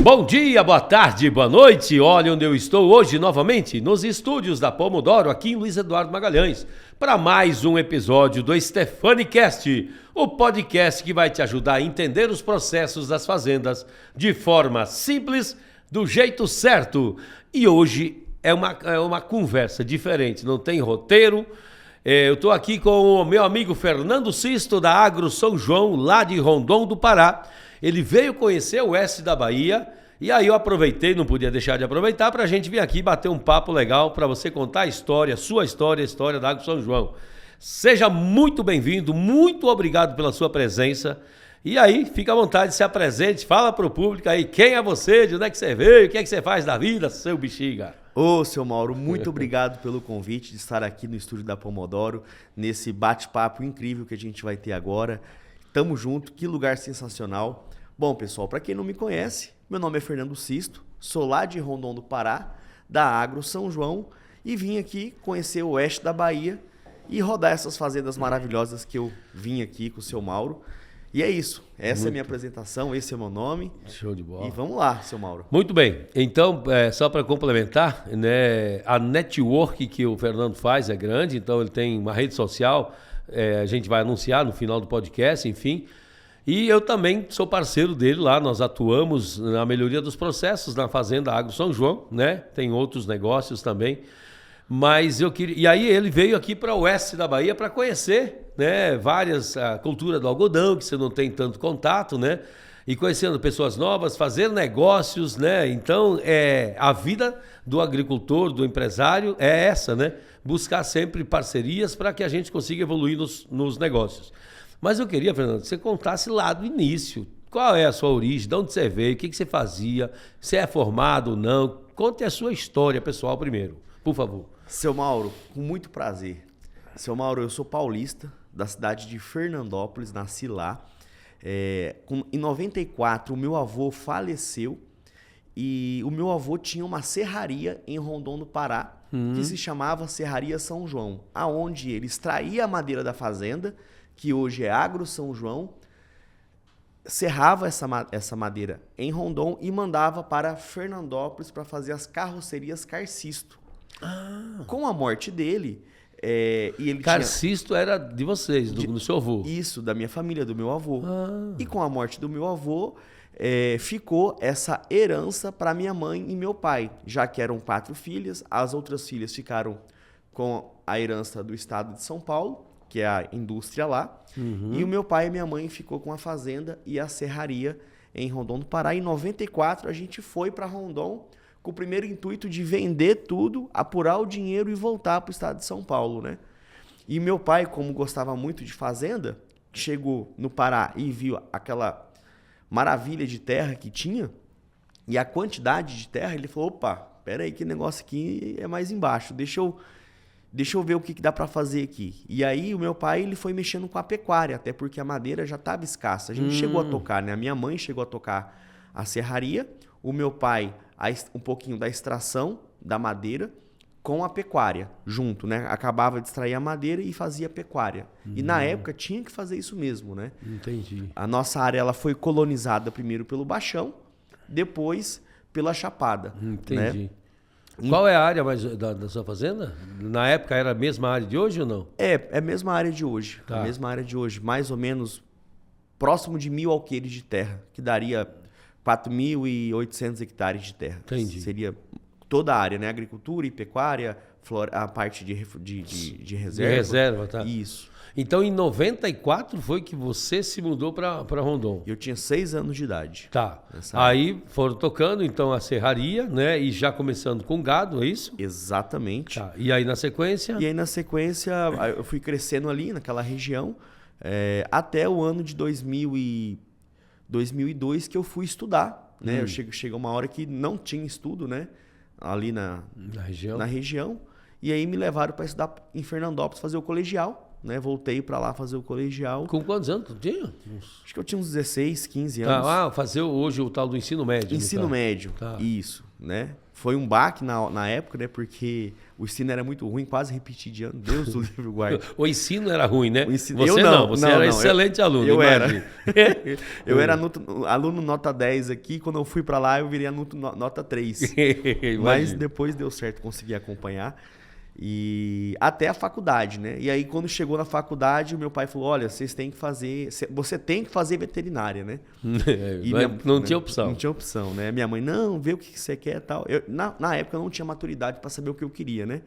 Bom dia, boa tarde, boa noite. Olha onde eu estou hoje novamente, nos estúdios da Pomodoro, aqui em Luiz Eduardo Magalhães, para mais um episódio do StefaniCast, o podcast que vai te ajudar a entender os processos das fazendas de forma simples, do jeito certo. E hoje é uma conversa diferente, não tem roteiro. Eu estou aqui com o meu amigo Fernando Sisto, da Agro São João, lá de Rondon do Pará. Ele veio conhecer o oeste da Bahia e aí eu aproveitei, não podia deixar de aproveitar, para a gente vir aqui bater um papo legal, para você contar a história, sua história, a história da Agro São João. Seja muito bem-vindo, muito obrigado pela sua presença. E aí, fica à vontade, se apresente, fala para o público aí quem é você, de onde é que você veio, o que é que você faz da vida, seu bexiga. Ô, seu Mauro, muito obrigado pelo convite de estar aqui no estúdio da Pomodoro, nesse bate-papo incrível que a gente vai ter agora. Tamo junto, que lugar sensacional. Bom, pessoal, para quem não me conhece, meu nome é Fernando Sisto, sou lá de Rondon do Pará, da Agro São João, e vim aqui conhecer o oeste da Bahia e rodar essas fazendas maravilhosas que eu vim aqui com o seu Mauro. E é isso, essa é a minha apresentação, esse é o meu nome. Show de bola. E vamos lá, seu Mauro. Muito bem, então, só para complementar, né, a network que o Fernando faz é grande, então ele tem uma rede social, a gente vai anunciar no final do podcast, enfim. E eu também sou parceiro dele lá, nós atuamos na melhoria dos processos na Fazenda Agro São João, né? Tem outros negócios também. Mas eu queria. E aí ele veio aqui para o oeste da Bahia para conhecer, né, a cultura do algodão, que você não tem tanto contato, né? E conhecendo pessoas novas, fazer negócios, né? Então, a vida do agricultor, do empresário é essa, né? Buscar sempre parcerias para que a gente consiga evoluir nos negócios. Mas eu queria, Fernando, que você contasse lá do início. Qual é a sua origem? De onde você veio? O que você fazia? Se é formado ou não? Conte a sua história pessoal primeiro, por favor. Seu Mauro, com muito prazer. Seu Mauro, eu sou paulista, da cidade de Fernandópolis, nasci lá. Em 94, o meu avô faleceu e o meu avô tinha uma serraria em Rondon do Pará, que se chamava Serraria São João, aonde ele extraía a madeira da fazenda, que hoje é Agro São João, serrava essa madeira em Rondon e mandava para Fernandópolis para fazer as carrocerias Carcisto. Com a morte dele... Carcisto era de vocês, do seu avô? Isso, da minha família, do meu avô. E com a morte do meu avô, ficou essa herança para minha mãe e meu pai, já que eram 4 filhas, as outras filhas ficaram com a herança do estado de São Paulo, que é a indústria lá, e o meu pai e minha mãe ficou com a fazenda e a serraria em Rondon do Pará. Em 94 a gente foi para Rondon com o primeiro intuito de vender tudo, apurar o dinheiro e voltar para o estado de São Paulo, né? E meu pai, como gostava muito de fazenda, chegou no Pará e viu aquela maravilha de terra que tinha e a quantidade de terra, ele falou, opa, peraí que negócio aqui é mais embaixo, deixa eu ver o que dá para fazer aqui. E aí o meu pai ele foi mexendo com a pecuária, até porque a madeira já estava escassa. A gente chegou a tocar, né? A minha mãe chegou a tocar a serraria, o meu pai um pouquinho da extração da madeira com a pecuária junto, né? Acabava de extrair a madeira e fazia pecuária. E na época tinha que fazer isso mesmo, né? Entendi. A nossa área ela foi colonizada primeiro pelo Baixão, depois pela Chapada. Entendi. Né? Qual é a área da sua fazenda? Na época era a mesma área de hoje ou não? É a mesma área de hoje. Tá. A mesma área de hoje. Mais ou menos próximo de 1.000 alqueires de terra, que daria 4.800 hectares de terra. Entendi. Seria toda a área, né? Agricultura e pecuária, a parte de reserva. De reserva, tá. Isso. Então, em 94 foi que você se mudou para Rondon. Eu tinha 6 anos de idade. Tá. Aí foram tocando, então, a serraria, né? E já começando com gado, é isso? Exatamente. Tá. E aí, na sequência? E aí, na sequência, eu fui crescendo ali, naquela região, até o ano de 2002, que eu fui estudar, né? Chegou uma hora que não tinha estudo, né? Ali na região. E aí, me levaram para estudar em Fernandópolis, fazer o colegial. Né? Voltei para lá fazer o colegial. Com quantos anos tu tinha? Acho que eu tinha uns 16, 15 anos. Fazer hoje o tal do ensino médio. Ensino médio, tá. Isso, né? Foi um baque na época, né? Porque O ensino era muito ruim, quase repeti de ano. Deus do livro guarda. O ensino era ruim, né? Você Você era excelente aluno. Eu era. Eu era aluno nota 10 aqui. Quando eu fui para lá, eu virei aluno nota 3. Mas depois deu certo, consegui acompanhar. E até a faculdade, né? E aí, quando chegou na faculdade, o meu pai falou: olha, você tem que fazer veterinária, né? E não tinha opção. Não tinha opção, né? Minha mãe, não, vê o que você quer e tal. Na época, eu não tinha maturidade para saber o que eu queria, né?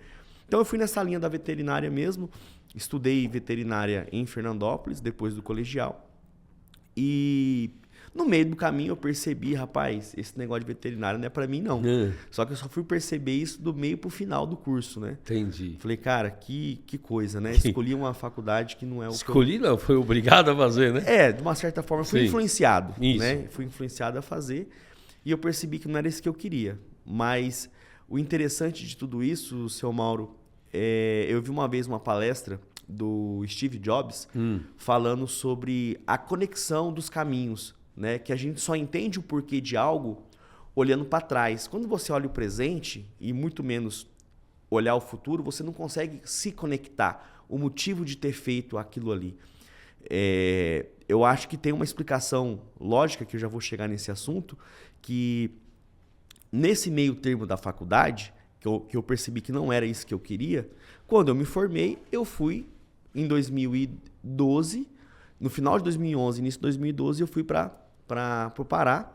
Então, eu fui nessa linha da veterinária mesmo. Estudei veterinária em Fernandópolis, depois do colegial. E no meio do caminho eu percebi, rapaz, esse negócio de veterinário não é pra mim, não. Só que eu só fui perceber isso do meio pro final do curso, né? Entendi. Falei, cara, que coisa, né? Escolhi uma faculdade que não é o Escolhi, não, foi obrigado a fazer, né? De uma certa forma, fui influenciado, isso. né? Fui influenciado a fazer e eu percebi que não era isso que eu queria. Mas o interessante de tudo isso, seu Mauro, eu vi uma vez uma palestra do Steve Jobs falando sobre a conexão dos caminhos, né? Que a gente só entende o porquê de algo olhando para trás. Quando você olha o presente e muito menos olhar o futuro, você não consegue se conectar, o motivo de ter feito aquilo ali. Eu acho que tem uma explicação lógica, que eu já vou chegar nesse assunto, que nesse meio termo da faculdade, que eu percebi que não era isso que eu queria, quando eu me formei, eu fui em 2012, no final de 2011, início de 2012, eu fui para o Pará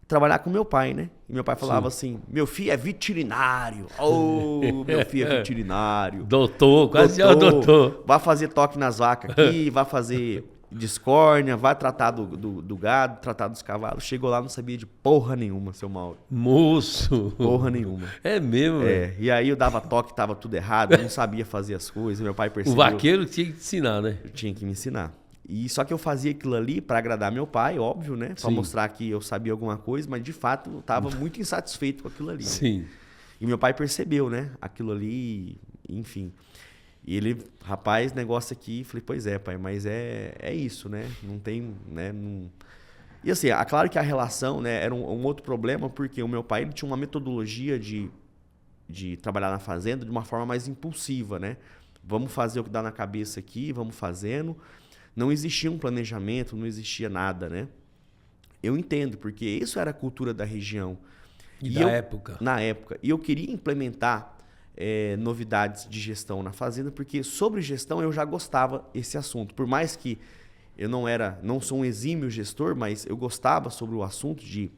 trabalhar com meu pai, né? E meu pai falava assim, meu filho é veterinário. Oh, meu filho é veterinário. Doutor, quase doutor. Vai fazer toque nas vacas aqui, vai fazer discórnia, vai tratar do gado, tratar dos cavalos. Chegou lá, não sabia de porra nenhuma, seu Mauro. Moço! Porra nenhuma. É mesmo, velho? E aí eu dava toque, tava tudo errado, eu não sabia fazer as coisas, meu pai percebeu. O vaqueiro tinha que te ensinar, né? Eu tinha que me ensinar. E só que eu fazia aquilo ali para agradar meu pai, óbvio, né? Para mostrar que eu sabia alguma coisa, mas de fato eu estava muito insatisfeito com aquilo ali. Né? Sim. E meu pai percebeu, né? Aquilo ali, enfim. E ele, rapaz, negócio aqui, falei, pois é, pai, mas é isso, né? Não tem, né? Não... E assim, é claro que a relação, né, era um outro problema, porque o meu pai ele tinha uma metodologia de trabalhar na fazenda de uma forma mais impulsiva, né? Vamos fazer o que dá na cabeça aqui, vamos fazendo. Não existia um planejamento, não existia nada, né? Eu entendo, porque isso era a cultura da região. E da época. Na época. E eu queria implementar novidades de gestão na fazenda, porque sobre gestão eu já gostava esse assunto. Por mais que eu não sou um exímio gestor, mas eu gostava sobre o assunto de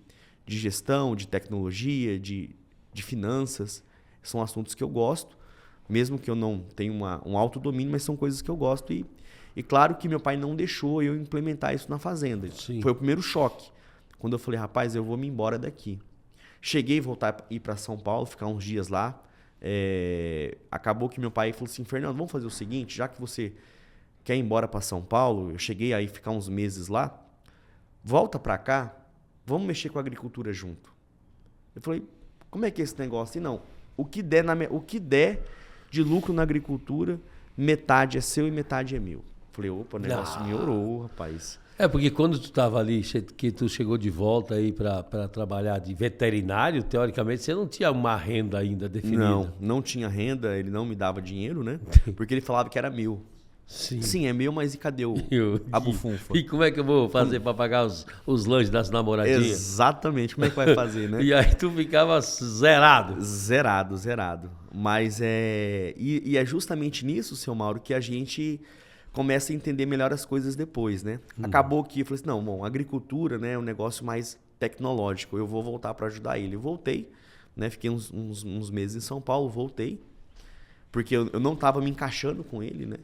gestão, de tecnologia, de finanças. São assuntos que eu gosto, mesmo que eu não tenha um alto domínio, mas são coisas que eu gosto. E claro que meu pai não deixou eu implementar isso na fazenda. Sim. Foi o primeiro choque. Quando eu falei, rapaz, eu vou me embora daqui. Cheguei a ir para São Paulo, ficar uns dias lá. Acabou que meu pai falou assim, Fernando, vamos fazer o seguinte, já que você quer ir embora para São Paulo, eu cheguei aí ficar uns meses lá, volta para cá, vamos mexer com a agricultura junto. Eu falei, como é que é esse negócio? E não, o que der de lucro na agricultura, metade é seu e metade é meu. Falei, opa, o negócio melhorou, rapaz. Porque quando tu estava ali, que tu chegou de volta aí para trabalhar de veterinário, teoricamente você não tinha uma renda ainda definida. Não tinha renda, ele não me dava dinheiro, né? Porque ele falava que era meu. Sim, é meu, mas e cadê a bufunfa? E como é que eu vou fazer para pagar os lanches das namoradinhas? Exatamente, como é que vai fazer, né? E aí tu ficava zerado. Zerado. Mas é justamente nisso, seu Mauro, que a gente começa a entender melhor as coisas depois, né? Acabou que eu falei assim, não, bom, agricultura, né, é um negócio mais tecnológico, eu vou voltar para ajudar ele. Eu voltei, né, fiquei uns meses em São Paulo, voltei, porque eu não estava me encaixando com ele, né?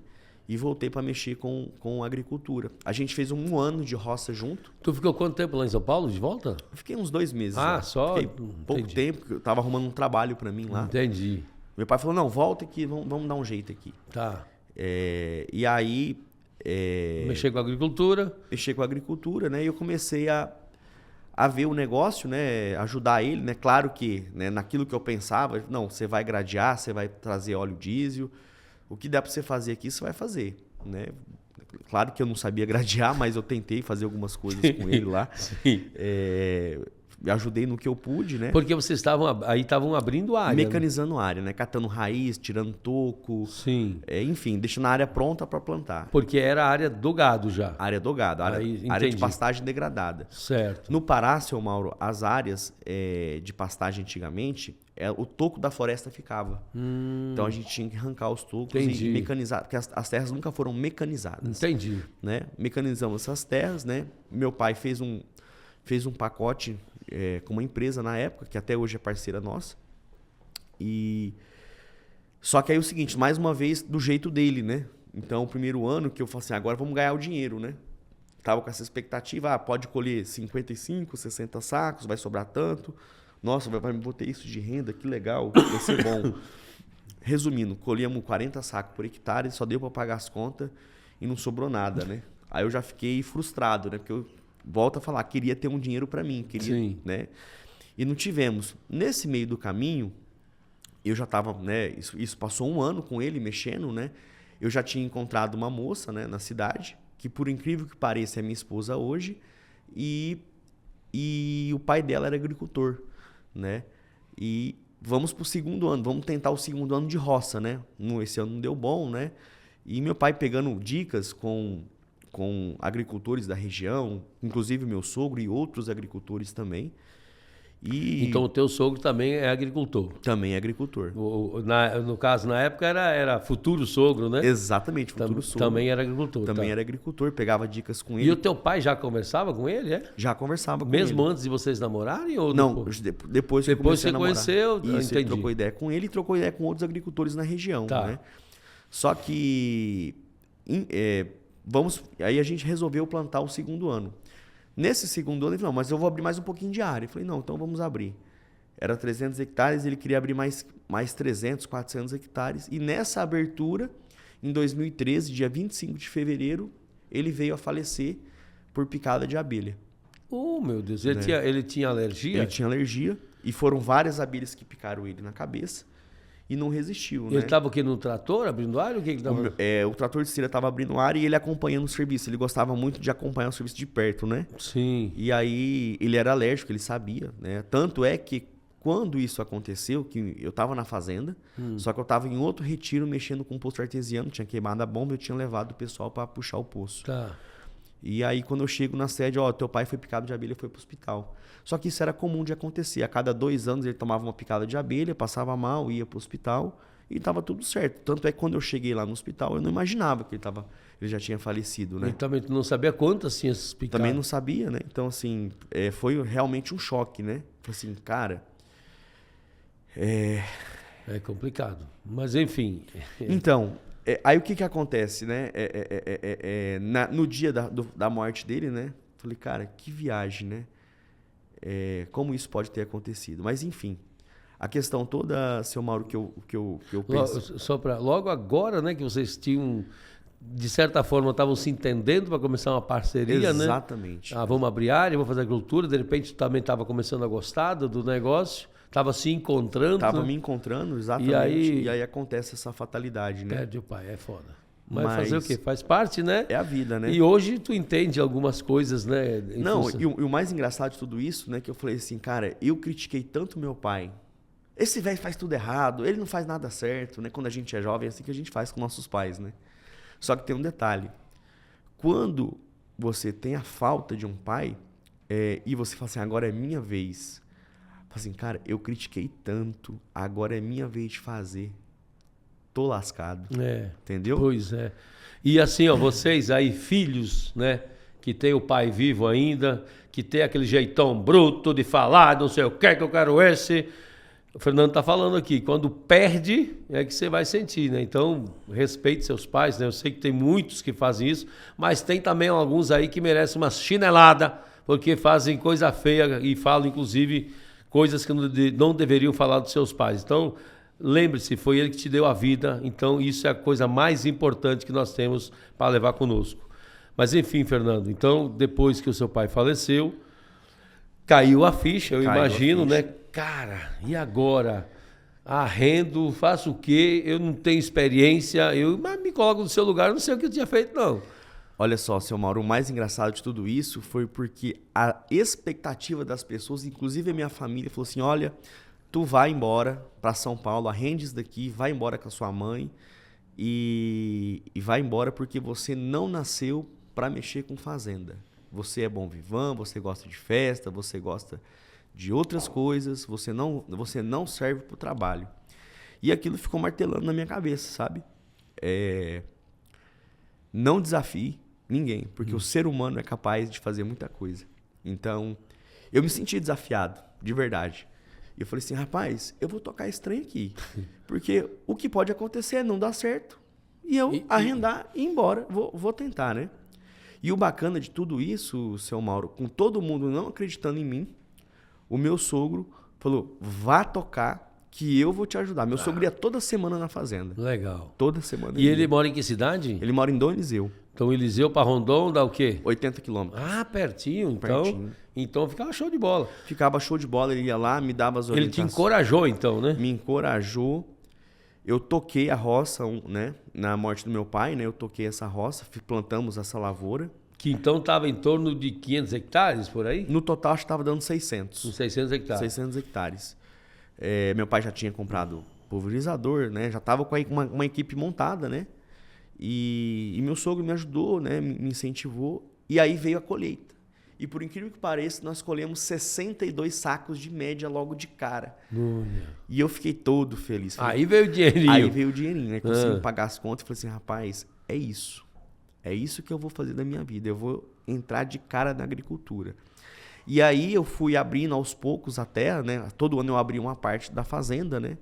E voltei para mexer com agricultura. A gente fez 1 ano de roça junto. Tu ficou quanto tempo lá em São Paulo, de volta? Eu fiquei uns 2 meses lá. Só? Fiquei pouco tempo, porque eu estava arrumando um trabalho para mim lá. Entendi. Meu pai falou, não, volta aqui, vamos dar um jeito aqui. Tá. E aí... Mexer com a agricultura. Mexer com a agricultura, né? E eu comecei a ver o negócio, né? Ajudar ele, né? Claro que, né? Naquilo que eu pensava, não, você vai gradear, você vai trazer óleo diesel. O que dá para você fazer aqui, você vai fazer, né? Claro que eu não sabia gradear, mas eu tentei fazer algumas coisas com ele lá. Sim. ajudei no que eu pude, né? Porque vocês estavam abrindo área. Mecanizando a área, né? Catando raiz, tirando toco. Sim. Enfim, deixando a área pronta para plantar. Porque era a área do gado já. Área do gado, área de pastagem degradada. Certo. No Pará, seu Mauro, as áreas de pastagem antigamente, o toco da floresta ficava. Então a gente tinha que arrancar os tocos e mecanizar, porque as terras nunca foram mecanizadas. Entendi. Né? Mecanizamos essas terras, né? Meu pai fez um pacote com uma empresa na época, que até hoje é parceira nossa. Só que aí é o seguinte, mais uma vez, do jeito dele, né? Então, o primeiro ano que eu falei assim, agora vamos ganhar o dinheiro, né? Tava com essa expectativa, pode colher 55, 60 sacos, vai sobrar tanto. Nossa, vai me botar isso de renda, que legal, vai ser bom. Resumindo, colhíamos 40 sacos por hectare, só deu para pagar as contas e não sobrou nada, né? Aí eu já fiquei frustrado, né? Porque eu volto a falar, queria ter um dinheiro para mim, Sim. né? E não tivemos. Nesse meio do caminho, eu já estava, né? Isso passou um ano com ele mexendo, né? Eu já tinha encontrado uma moça, né, na cidade, que por incrível que pareça é minha esposa hoje, e o pai dela era agricultor, né? E vamos pro segundo ano, vamos tentar o segundo ano de roça, né? Esse ano não deu bom, né? E meu pai pegando dicas com agricultores da região, inclusive meu sogro e outros agricultores também. Então o teu sogro também é agricultor? Também é agricultor. No caso, na época, era futuro sogro, né? Exatamente, futuro sogro. Também era agricultor. Também era agricultor, pegava dicas com ele. E o teu pai já conversava com ele, é? Já conversava com ele. Mesmo antes de vocês namorarem? Ou não, depois que eu comecei a namorar. Conheceu, isso, entendi. Ele trocou ideia com ele e trocou ideia com outros agricultores na região, tá. Né? Só que... aí a gente resolveu plantar o segundo ano. Nesse segundo ano, ele falou, não, mas eu vou abrir mais um pouquinho de área. Eu falei, não, então vamos abrir. Era 300 hectares, ele queria abrir mais 300, 400 hectares. E nessa abertura, em 2013, dia 25 de fevereiro, ele veio a falecer por picada de abelha. Oh, meu Deus. Ele tinha alergia? Ele tinha alergia. E foram várias abelhas que picaram ele na cabeça. E não resistiu, Ele estava aqui no trator, abrindo área? O que ele estava? O trator de cera estava abrindo área e ele acompanhando o serviço. Ele gostava muito de acompanhar o serviço de perto, né? Sim. E aí ele era alérgico, ele sabia, né? Tanto é que quando isso aconteceu, que eu estava na fazenda, só que eu estava em outro retiro mexendo com um poço artesiano, tinha queimado a bomba, eu tinha levado o pessoal para puxar o poço. Tá. E aí quando eu chego na sede, teu pai foi picado de abelha e foi pro hospital. Só que isso era comum de acontecer. A cada 2 anos ele tomava uma picada de abelha, passava mal, ia pro hospital e estava tudo certo. Tanto é que quando eu cheguei lá no hospital, eu não imaginava que ele já tinha falecido, né? E também tu não sabia quantas tinha essas picadas? Também não sabia, né? Então, assim, foi realmente um choque, né? Falei assim, cara... É complicado. Mas, enfim... Então, aí o que acontece, né? No dia da morte dele, né? Falei, cara, que viagem, né? Como isso pode ter acontecido? Mas, enfim, a questão toda, seu Mauro, que eu penso... Logo agora, né, que vocês tinham, de certa forma, estavam se entendendo para começar uma parceria, né? Exatamente. Vamos abrir área, vamos fazer agricultura, de repente tu também estava começando a gostar do negócio, estava se encontrando. Estava né? me encontrando, exatamente, e aí acontece essa fatalidade, né? Perde o pai, é foda. Mas fazer o quê? Faz parte, né? É a vida, né? E hoje tu entende algumas coisas, né? E o mais engraçado de tudo isso, né? Que eu falei assim, cara, eu critiquei tanto meu pai. Esse velho faz tudo errado, ele não faz nada certo, né? Quando a gente é jovem, é assim que a gente faz com nossos pais, né? Só que tem um detalhe. Quando você tem a falta de um pai, e você fala assim, agora é minha vez. Fala assim, cara, eu critiquei tanto, agora é minha vez de fazer. Tô lascado. Entendeu? Pois é. E assim, vocês aí, filhos, né? Que tem o pai vivo ainda, que tem aquele jeitão bruto de falar, não sei o que eu quero esse. O Fernando tá falando aqui, quando perde, é que você vai sentir, né? Então, respeite seus pais, né? Eu sei que tem muitos que fazem isso, mas tem também alguns aí que merecem uma chinelada, porque fazem coisa feia e falam, inclusive, coisas que não deveriam falar dos seus pais. Então, lembre-se, foi ele que te deu a vida, então isso é a coisa mais importante que nós temos para levar conosco. Mas enfim, Fernando, então depois que o seu pai faleceu, caiu a ficha, eu imagino, né? Cara, e agora? Arrendo, faço o quê? Eu não tenho experiência, mas me coloco no seu lugar, eu não sei o que eu tinha feito, não. Olha só, seu Mauro, o mais engraçado de tudo isso foi porque a expectativa das pessoas, inclusive a minha família, falou assim, olha, tu vai embora para São Paulo, arrende isso daqui, vai embora com a sua mãe e vai embora porque você não nasceu para mexer com fazenda. Você é bom vivã, você gosta de festa, você gosta de outras coisas, você não serve para o trabalho. E aquilo ficou martelando na minha cabeça, sabe? Não desafie ninguém, porque o ser humano é capaz de fazer muita coisa. Então, eu me senti desafiado, de verdade. E eu falei assim, rapaz, eu vou tocar esse trem aqui. Porque o que pode acontecer é não dar certo. E eu arrendar e ir embora. Vou tentar, né? E o bacana de tudo isso, seu Mauro, com todo mundo não acreditando em mim, o meu sogro falou, vá tocar que eu vou te ajudar. Meu sogro ia toda semana na fazenda. Legal. Toda semana. E ele mora em que cidade? Ele mora em Dom Eliseu. Então, Eliseu para Rondon dá o quê? 80 quilômetros. Ah, pertinho. Pertinho. Então ficava show de bola. Ficava show de bola, ele ia lá, me dava as orientações. Ele te encorajou, então, né? Me encorajou. Eu toquei a roça, né? Na morte do meu pai, né? Eu toquei essa roça, plantamos essa lavoura. Que então estava em torno de 500 hectares, por aí? No total, acho que estava dando 600. Uns 600 hectares. 600 hectares. Meu pai já tinha comprado pulverizador, né? Já estava com uma equipe montada, né? E meu sogro me ajudou, né? Me incentivou. E aí veio a colheita. E por incrível que pareça, nós colhemos 62 sacos de média logo de cara. E eu fiquei todo feliz. Aí veio o dinheirinho. Aí veio o dinheirinho, né? Consegui pagar as contas e falei assim, rapaz, é isso. É isso que eu vou fazer da minha vida. Eu vou entrar de cara na agricultura. E aí eu fui abrindo aos poucos a terra, né? Todo ano eu abria uma parte da fazenda, né?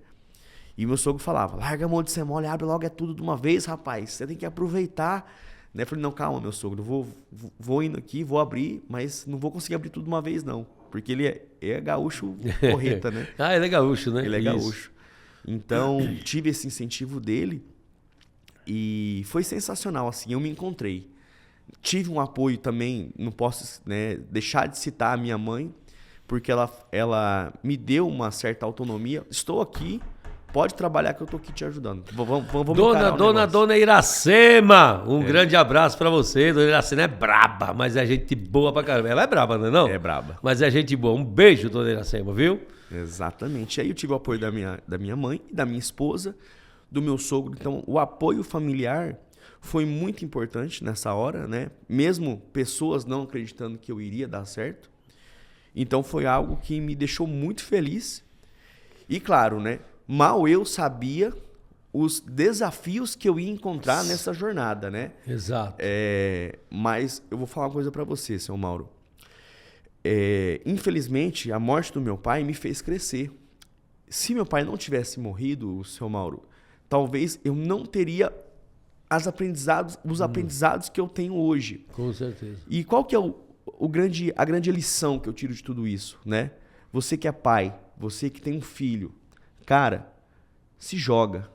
E meu sogro falava, larga a mão de ser mole, abre logo tudo de uma vez, rapaz. Você tem que aproveitar. Né? Eu falei, não, calma, meu sogro. Vou indo aqui, vou abrir, mas não vou conseguir abrir tudo de uma vez, não. Porque ele é gaúcho porreta, né? Ele é gaúcho, né? Ele é gaúcho. Então, tive esse incentivo dele e foi sensacional, assim, eu me encontrei. Tive um apoio também, não posso, né, deixar de citar a minha mãe, porque ela me deu uma certa autonomia. Estou aqui, pode trabalhar que eu estou aqui te ajudando. Vamos Dona Iracema, grande abraço para você. Dona Iracema é braba, mas é gente boa pra caramba. Ela é braba, não é não? É braba. Mas é gente boa. Um beijo, Dona Iracema, viu? Exatamente. Aí eu tive o apoio da minha mãe, da minha esposa, do meu sogro. Então, o apoio familiar foi muito importante nessa hora, né? Mesmo pessoas não acreditando que eu iria dar certo. Então, foi algo que me deixou muito feliz. E, claro, né? Mal eu sabia os desafios que eu ia encontrar nessa jornada, né? Exato. Mas eu vou falar uma coisa para você, seu Mauro. Infelizmente, a morte do meu pai me fez crescer. Se meu pai não tivesse morrido, seu Mauro, talvez eu não teria os aprendizados que eu tenho hoje. Com certeza. E qual que é a grande lição que eu tiro de tudo isso, né? Você que é pai, você que tem um filho, cara, se joga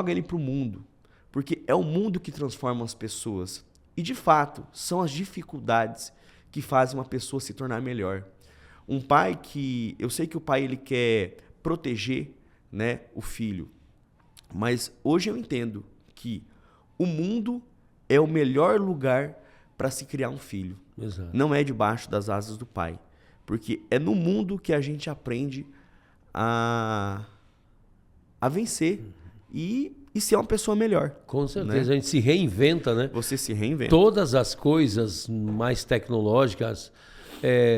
ele pro mundo, porque é o mundo que transforma as pessoas. E de fato, são as dificuldades que fazem uma pessoa se tornar melhor. Um pai eu sei que o pai ele quer proteger, né, o filho, mas hoje eu entendo que o mundo é o melhor lugar para se criar um filho. Exato. Não é debaixo das asas do pai, porque é no mundo que a gente aprende a vencer e ser uma pessoa melhor. Com certeza, né? a gente se reinventa, né? Você se reinventa. Todas as coisas mais tecnológicas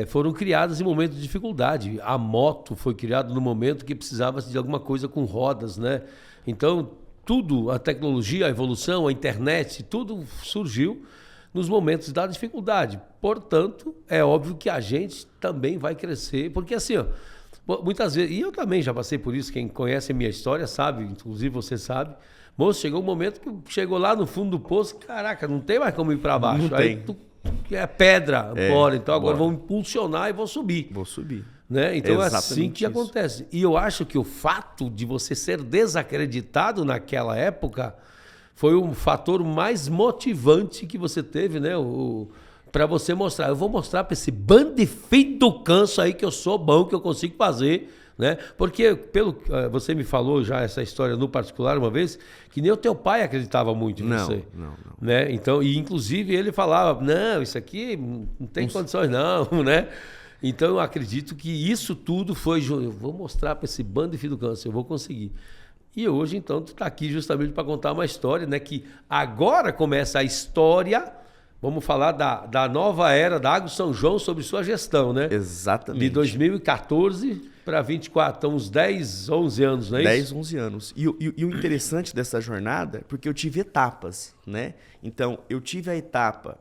foram criadas em momentos de dificuldade. A moto foi criada no momento que precisava de alguma coisa com rodas, né? Então, tudo, a tecnologia, a evolução, a internet, tudo surgiu nos momentos da dificuldade. Portanto, é óbvio que a gente também vai crescer, porque assim, ó, muitas vezes, e eu também já passei por isso, quem conhece a minha história sabe, inclusive você sabe, moço, chegou um momento que chegou lá no fundo do poço, caraca, não tem mais como ir para baixo. Não aí tem. tu é pedra, bora, então agora bora. vamos impulsionar e vou subir. Vou subir. Né? Então é assim Exatamente que isso. acontece. E eu acho que o fato de você ser desacreditado naquela época foi o fator mais motivante que você teve, né? Para você mostrar. Eu vou mostrar para esse bando de filho do canso aí que eu sou bom, que eu consigo fazer né? Porque você me falou já essa história no particular uma vez, que nem o teu pai acreditava muito em você. Não. Né? Então, e inclusive ele falava, não, isso aqui não tem condições não, né? Então eu acredito que isso tudo foi, eu vou mostrar para esse bando de filho do câncer, eu vou conseguir. E hoje, então, tu está aqui justamente para contar uma história, né? Que agora começa a história, vamos falar da nova era da Agro São João sobre sua gestão, né? Exatamente. De 2014 para 24, então uns 10, 11 anos, não é 10, isso? 11 anos. E o interessante dessa jornada, porque eu tive etapas, né? Então, eu tive a etapa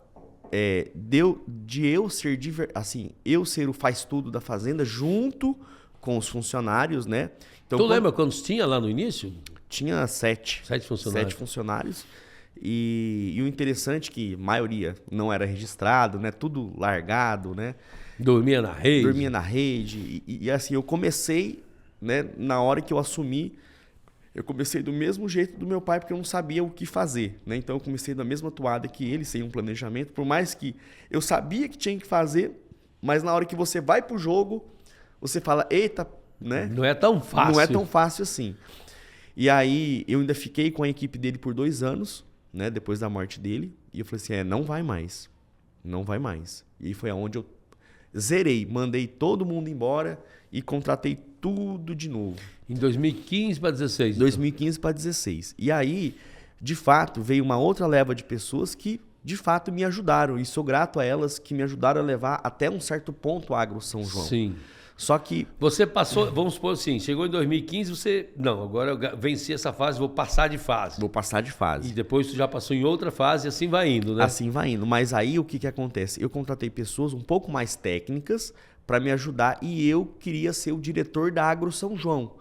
de eu ser, assim, eu ser o faz-tudo da fazenda junto com os funcionários, né? Então, Lembra quantos tinha lá no início? Tinha 7. 7 funcionários. 7 funcionários. E o interessante é que a maioria não era registrado, né? Tudo largado, né? Dormia na rede. Dormia na rede. E assim, eu comecei, né? Na hora que eu assumi, eu comecei do mesmo jeito do meu pai, porque eu não sabia o que fazer, né? Então eu comecei da mesma toada que ele, sem um planejamento. Por mais que eu sabia que tinha que fazer, mas na hora que você vai pro jogo, você fala, eita, né? Não é tão fácil. Não é tão fácil assim. E aí eu ainda fiquei com a equipe dele por 2 anos, né? Depois da morte dele. E eu falei assim, não vai mais. Não vai mais. E aí foi aonde eu zerei. Mandei todo mundo embora e contratei tudo de novo. Em 2015 para 16. 2015 para 16. E aí, de fato, veio uma outra leva de pessoas que, de fato, me ajudaram. E sou grato a elas que me ajudaram a levar até um certo ponto a Agro São João. Sim. Só que... Você passou, vamos supor assim, chegou em 2015, você... Não, agora eu venci essa fase, vou passar de fase. Vou passar de fase. E depois tu já passou em outra fase e assim vai indo, né? Assim vai indo. Mas aí o que acontece? Eu contratei pessoas um pouco mais técnicas para me ajudar e eu queria ser o diretor da Agro São João.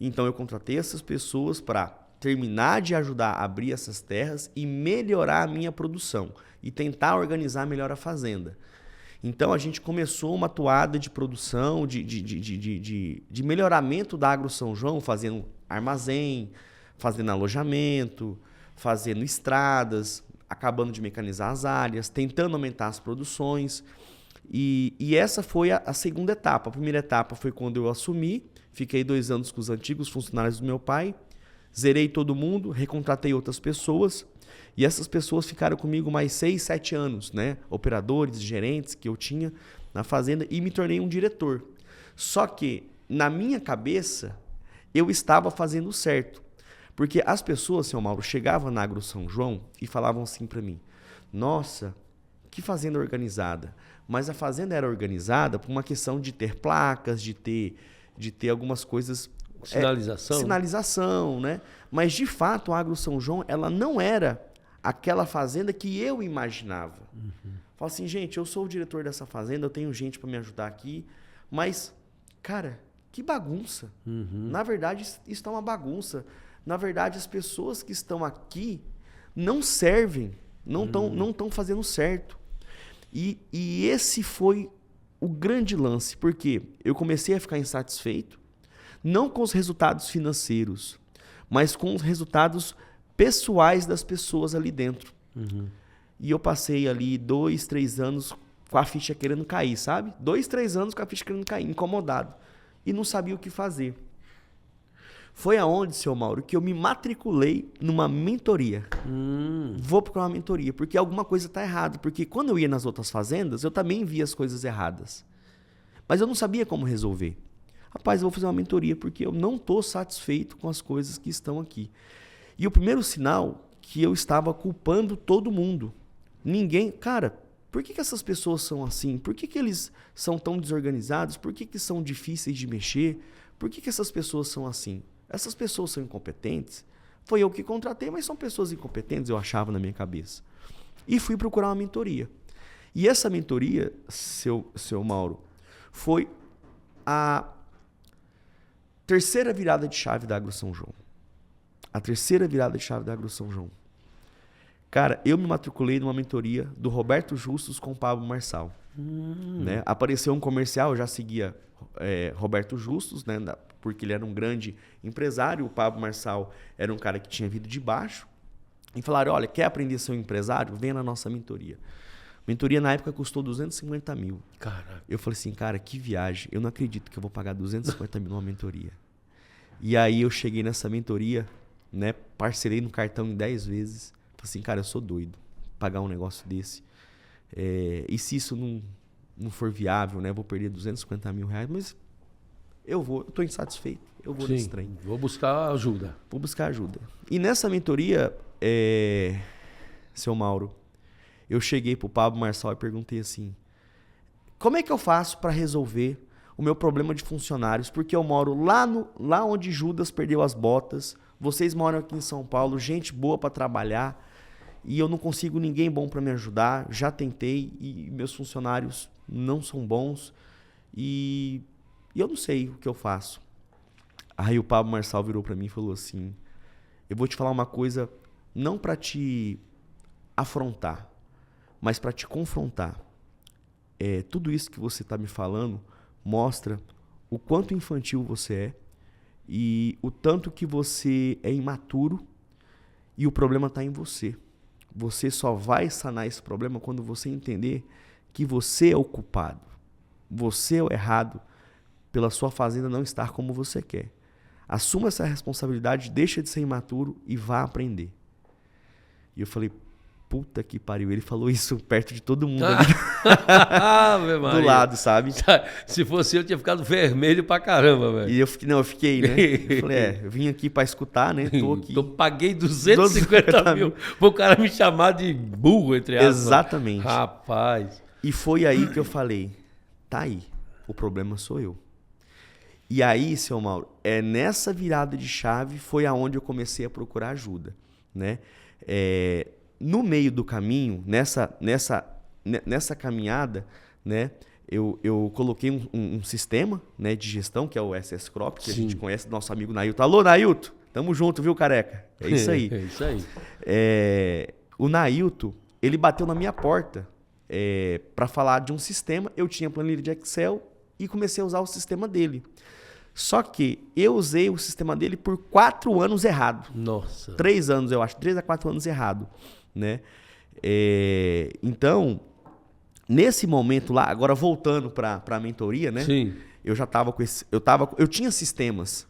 Então eu contratei essas pessoas para terminar de ajudar a abrir essas terras e melhorar a minha produção e tentar organizar melhor a fazenda. Então a gente começou uma toada de produção, de melhoramento da Agro São João, fazendo armazém, fazendo alojamento, fazendo estradas, acabando de mecanizar as áreas, tentando aumentar as produções. E essa foi a segunda etapa. A primeira etapa foi quando eu assumi, fiquei 2 anos com os antigos funcionários do meu pai, zerei todo mundo, recontratei outras pessoas. E essas pessoas ficaram comigo mais 6, 7 anos, né? Operadores, gerentes que eu tinha na fazenda e me tornei um diretor. Só que, na minha cabeça, eu estava fazendo certo. Porque as pessoas, seu Mauro, chegavam na Agro São João e falavam assim para mim, nossa, que fazenda organizada. Mas a fazenda era organizada por uma questão de ter placas, de ter algumas coisas... Sinalização. Sinalização, né? Mas, de fato, a Agro São João, ela não era aquela fazenda que eu imaginava. Falo assim, gente, eu sou o diretor dessa fazenda, eu tenho gente para me ajudar aqui, mas, cara, que bagunça. Na verdade, isso é uma bagunça. Na verdade, as pessoas que estão aqui não servem, não estão fazendo certo. E esse foi o grande lance, porque eu comecei a ficar insatisfeito, não com os resultados financeiros, mas com os resultados pessoais das pessoas ali dentro. E eu passei ali 2, 3 anos com a ficha querendo cair, sabe? 2, 3 anos com a ficha querendo cair, incomodado. E não sabia o que fazer. Foi aonde, seu Mauro, que eu me matriculei numa mentoria. Vou procurar uma mentoria, porque alguma coisa está errada. Porque quando eu ia nas outras fazendas, eu também via as coisas erradas. Mas eu não sabia como resolver. Rapaz, eu vou fazer uma mentoria, porque eu não estou satisfeito com as coisas que estão aqui. E o primeiro sinal que eu estava culpando todo mundo. Ninguém... Cara, por que essas pessoas são assim? Por que eles são tão desorganizados? Por que são difíceis de mexer? Por que essas pessoas são assim? Essas pessoas são incompetentes? Foi eu que contratei, mas são pessoas incompetentes, eu achava na minha cabeça. E fui procurar uma mentoria. E essa mentoria, seu Mauro, foi a terceira virada de chave da Agro São João. A terceira virada de chave da Agro São João. Cara, eu me matriculei numa mentoria do Roberto Justus com o Pablo Marçal. Né? Apareceu um comercial, eu já seguia Roberto Justus, né? Porque ele era um grande empresário. O Pablo Marçal era um cara que tinha vindo de baixo. E falaram, olha, quer aprender a ser um empresário? Venha na nossa mentoria. Mentoria na época custou 250 mil. Caraca. Eu falei assim, cara, que viagem. Eu não acredito que eu vou pagar 250 mil numa mentoria. E aí eu cheguei nessa mentoria, né? Parcelei no cartão em 10 vezes. Falei assim, cara, eu sou doido pagar um negócio desse. E se isso não for viável, né? Eu vou perder 250 mil reais, mas eu tô insatisfeito. Eu vou nesse trem. Vou buscar ajuda. Vou buscar ajuda. E nessa mentoria, seu Mauro, eu cheguei pro Pablo Marçal e perguntei assim, como é que eu faço para resolver o meu problema de funcionários? Porque eu moro lá onde Judas perdeu as botas, vocês moram aqui em São Paulo, gente boa para trabalhar, e eu não consigo ninguém bom para me ajudar, já tentei, e meus funcionários não são bons, e eu não sei o que eu faço. Aí o Pablo Marçal virou para mim e falou assim, eu vou te falar uma coisa, não para te afrontar, mas para te confrontar. Tudo isso que você está me falando mostra o quanto infantil você é e o tanto que você é imaturo e o problema está em você. Você só vai sanar esse problema quando você entender que você é o culpado. Você é o errado pela sua fazenda não estar como você quer. Assuma essa responsabilidade, deixa de ser imaturo e vá aprender. E eu falei, puta que pariu. Ele falou isso perto de todo mundo ali do lado, sabe? Se fosse eu, tinha ficado vermelho pra caramba, velho. E eu fiquei, né? Eu falei, eu vim aqui pra escutar, né? Tô aqui. Então paguei 250 mil pro cara me chamar de burro, entre aspas. Exatamente. Rapaz. E foi aí que eu falei, tá aí, o problema sou eu. E aí, seu Mauro, nessa virada de chave foi aonde eu comecei a procurar ajuda, né? No meio do caminho, nessa caminhada, né, eu coloquei um sistema, né, de gestão, que é o SS Crop, que a gente conhece do nosso amigo Nailton. Alô, Nailton! Tamo junto, viu, careca? É isso aí. É isso aí. O Nailton, ele bateu na minha porta para falar de um sistema. Eu tinha planilha de Excel e comecei a usar o sistema dele. Só que eu usei o sistema dele por 4 anos errado. Nossa. 3 anos, eu acho. 3 a 4 anos errado, né? Então, nesse momento lá, agora voltando para a mentoria, né? Sim. Eu já estava com esse... Eu tinha sistemas.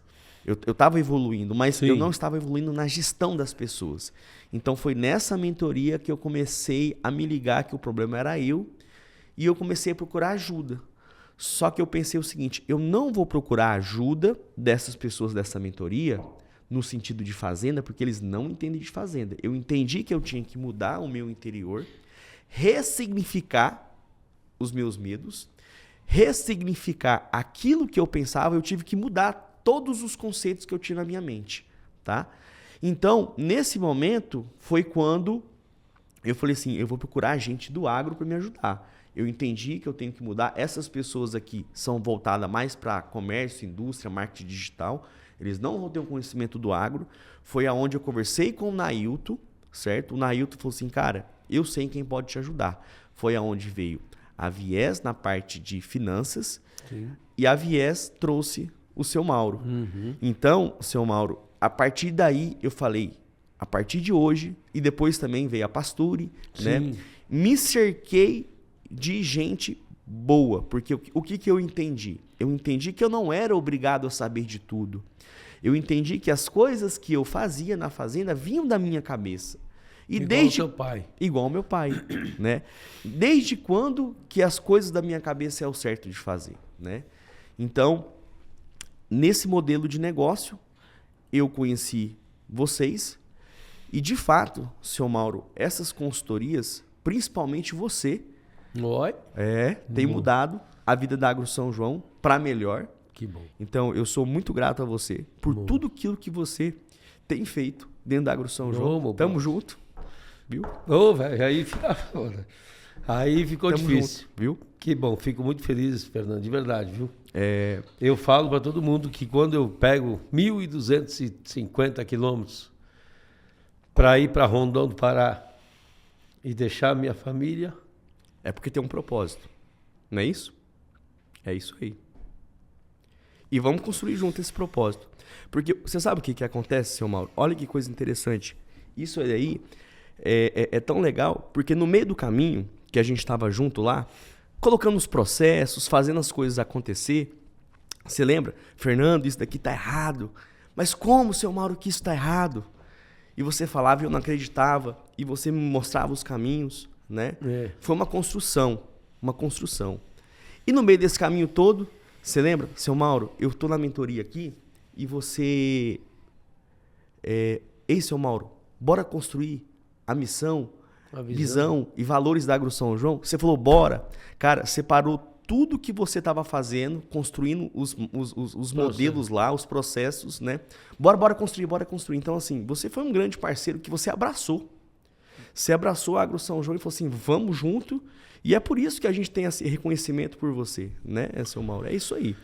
Eu estava evoluindo, mas eu não estava evoluindo na gestão das pessoas. Então, foi nessa mentoria que eu comecei a me ligar que o problema era eu e eu comecei a procurar ajuda. Só que eu pensei o seguinte, eu não vou procurar ajuda dessas pessoas dessa mentoria no sentido de fazenda, porque eles não entendem de fazenda. Eu entendi que eu tinha que mudar o meu interior, ressignificar os meus medos, ressignificar aquilo que eu pensava, eu tive que mudar todos os conceitos que eu tinha na minha mente, tá? Então, nesse momento, foi quando eu falei assim, eu vou procurar gente do agro para me ajudar. Eu entendi que eu tenho que mudar. Essas pessoas aqui são voltadas mais para comércio, indústria, marketing digital. Eles não vão ter um conhecimento do agro. Foi aonde eu conversei com o Nailton, certo? O Nailton falou assim, cara, eu sei quem pode te ajudar. Foi aonde veio a Viés na parte de finanças. Sim. E a Viés trouxe o seu Mauro. Uhum. Então, seu Mauro, a partir daí eu falei, a partir de hoje, e depois também veio a Pasture, né? Me cerquei de gente boa, porque o que eu entendi? Eu entendi que eu não era obrigado a saber de tudo. Eu entendi que as coisas que eu fazia na fazenda vinham da minha cabeça. E igual ao seu pai. Igual ao meu pai, né? Desde quando que as coisas da minha cabeça é o certo de fazer, né? Então, nesse modelo de negócio, eu conheci vocês e, de fato, seu Mauro, essas consultorias, principalmente você, tem mudado a vida da Agro São João para melhor. Que bom. Então, eu sou muito grato a você por tudo aquilo que você tem feito dentro da Agro São João. Tamo junto, viu? Velho, aí ficou Tamo difícil, junto, viu? Que bom, fico muito feliz, Fernando, de verdade, viu? Eu falo para todo mundo que quando eu pego 1.250 quilômetros para ir para Rondão do Pará e deixar minha família... É porque tem um propósito, não é isso? É isso aí. E vamos construir junto esse propósito. Porque você sabe o que acontece, seu Mauro? Olha que coisa interessante. Isso aí é tão legal, porque no meio do caminho, que a gente estava junto lá, colocando os processos, fazendo as coisas acontecer. Você lembra? Fernando, isso daqui tá errado. Mas como, seu Mauro, que isso tá errado? E você falava e eu não acreditava. E você me mostrava os caminhos, né? Foi uma construção. Uma construção. E no meio desse caminho todo, você lembra? Seu Mauro, eu tô na mentoria aqui e você... Ei, seu Mauro, bora construir a missão, a visão e valores da Agro São João? Você falou, bora. Cara, você parou tudo que você estava fazendo, construindo os modelos lá, os processos, né? Bora construir, bora construir. Então, assim, você foi um grande parceiro que você abraçou. Você abraçou a Agro São João e falou assim, vamos junto. E é por isso que a gente tem esse reconhecimento por você, né, seu Mauro? É isso aí.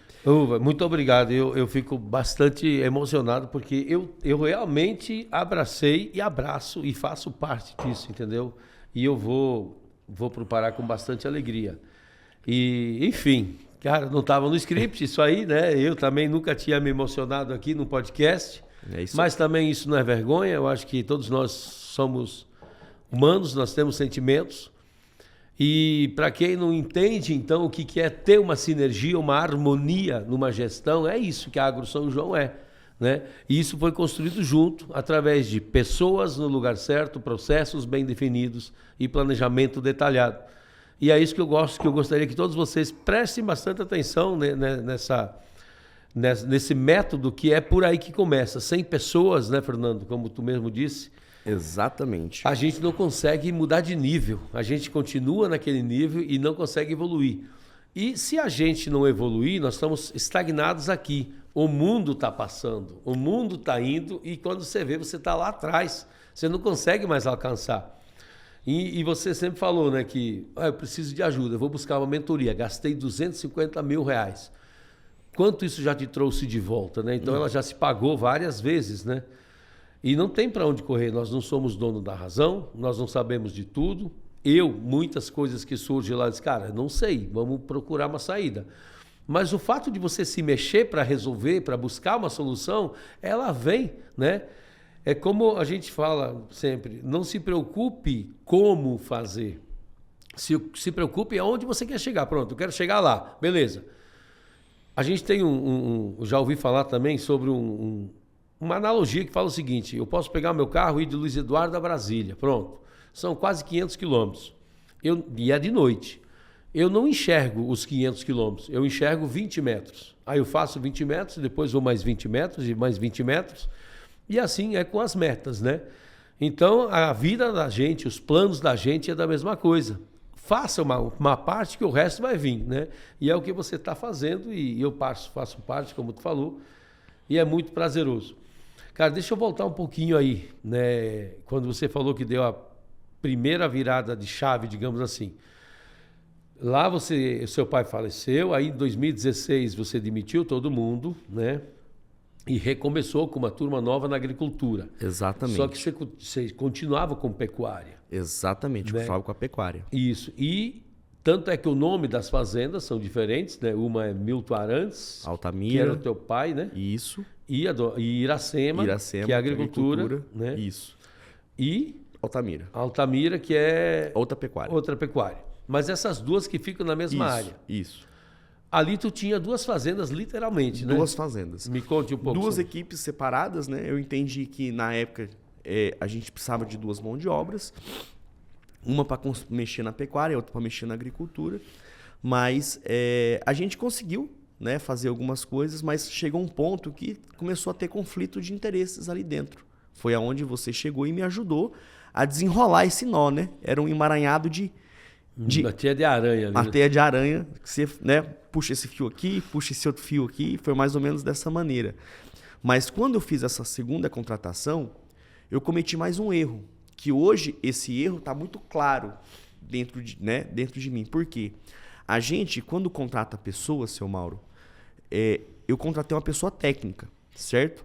Muito obrigado. Eu fico bastante emocionado porque eu realmente abracei e abraço e faço parte disso, entendeu? E eu vou para o Pará com bastante alegria. E, enfim, cara, não estava no script isso aí, né? Eu também nunca tinha me emocionado aqui no podcast. Mas também isso não é vergonha. Eu acho que todos nós somos humanos, nós temos sentimentos. E para quem não entende, então, o que é ter uma sinergia, uma harmonia numa gestão, é isso que a Agro São João é, né? E isso foi construído junto, através de pessoas no lugar certo, processos bem definidos e planejamento detalhado. E é isso que eu gostaria que todos vocês prestem bastante atenção, né, nesse método que é por aí que começa. Sem pessoas, né, Fernando, como tu mesmo disse, exatamente, a gente não consegue mudar de nível. A gente continua naquele nível e não consegue evoluir. E se a gente não evoluir, nós estamos estagnados aqui. O mundo está passando, o mundo está indo e quando você vê, você está lá atrás. Você não consegue mais alcançar. E você sempre falou, né, que eu preciso de ajuda, eu vou buscar uma mentoria. Gastei R$250 mil. Quanto isso já te trouxe de volta, né? Então ela já se pagou várias vezes, né? E não tem para onde correr, nós não somos dono da razão, nós não sabemos de tudo. Muitas coisas que surgem lá, disse, cara, não sei, vamos procurar uma saída. Mas o fato de você se mexer para resolver, para buscar uma solução, ela vem, né? É como a gente fala sempre, não se preocupe como fazer. Se preocupe aonde você quer chegar. Pronto, eu quero chegar lá, beleza. A gente tem já ouvi falar também sobre uma analogia que fala o seguinte, eu posso pegar meu carro e ir de Luiz Eduardo a Brasília, pronto. São quase 500 quilômetros. E é de noite. Eu não enxergo os 500 quilômetros, eu enxergo 20 metros. Aí eu faço 20 metros, depois vou mais 20 metros e mais 20 metros. E assim é com as metas, né? Então, a vida da gente, os planos da gente é da mesma coisa. Faça uma parte que o resto vai vir, né? E é o que você está fazendo e eu faço parte, como tu falou, e é muito prazeroso. Cara, deixa eu voltar um pouquinho aí, né? Quando você falou que deu a primeira virada de chave, digamos assim. Lá seu pai faleceu, aí em 2016 você demitiu todo mundo, né? E recomeçou com uma turma nova na agricultura. Exatamente. Só que você continuava com pecuária. Exatamente, né? Eu falava com a pecuária. Isso. E tanto é que o nome das fazendas são diferentes, né? Uma é Milton Arantes, Altamira, que era o teu pai, né? Isso. E Iracema, que é a agricultura, né? Isso. E Altamira, que é outra pecuária. Outra pecuária. Mas essas duas que ficam na mesma área. Isso. Ali tu tinha duas fazendas, literalmente, né? Duas fazendas. Me conte um pouco. Duas equipes separadas, né? Eu entendi que na época a gente precisava de duas mãos de obras. Uma para mexer na pecuária, outra para mexer na agricultura. Mas a gente conseguiu, né, fazer algumas coisas, mas chegou um ponto que começou a ter conflito de interesses ali dentro. Foi aonde você chegou e me ajudou a desenrolar esse nó, né? Era um emaranhado uma teia de aranha. Uma teia de aranha, que você, né, puxa esse fio aqui, puxa esse outro fio aqui, foi mais ou menos dessa maneira. Mas quando eu fiz essa segunda contratação, eu cometi mais um erro, que hoje esse erro está muito claro dentro de mim. Por quê? A gente, quando contrata pessoas, seu Mauro, eu contratei uma pessoa técnica, certo?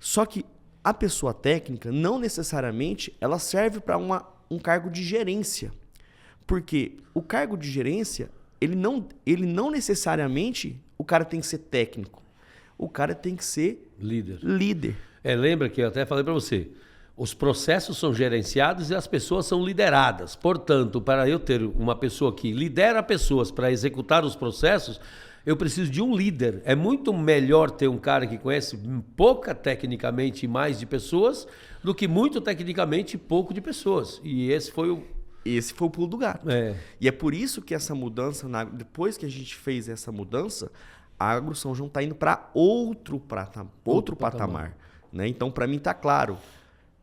Só que a pessoa técnica, não necessariamente, ela serve para um cargo de gerência. Porque o cargo de gerência, ele não necessariamente o cara tem que ser técnico. O cara tem que ser líder. Lembra que eu até falei para você, Os processos são gerenciados e as pessoas são lideradas. Portanto, para eu ter uma pessoa que lidera pessoas para executar os processos, eu preciso de um líder. É muito melhor ter um cara que conhece pouca tecnicamente e mais de pessoas do que muito tecnicamente e pouco de pessoas. E esse foi o pulo do gato. E é por isso que essa mudança, depois que a gente fez essa mudança, a Agro São João está indo para outro patamar. Né? Então, para mim, está claro.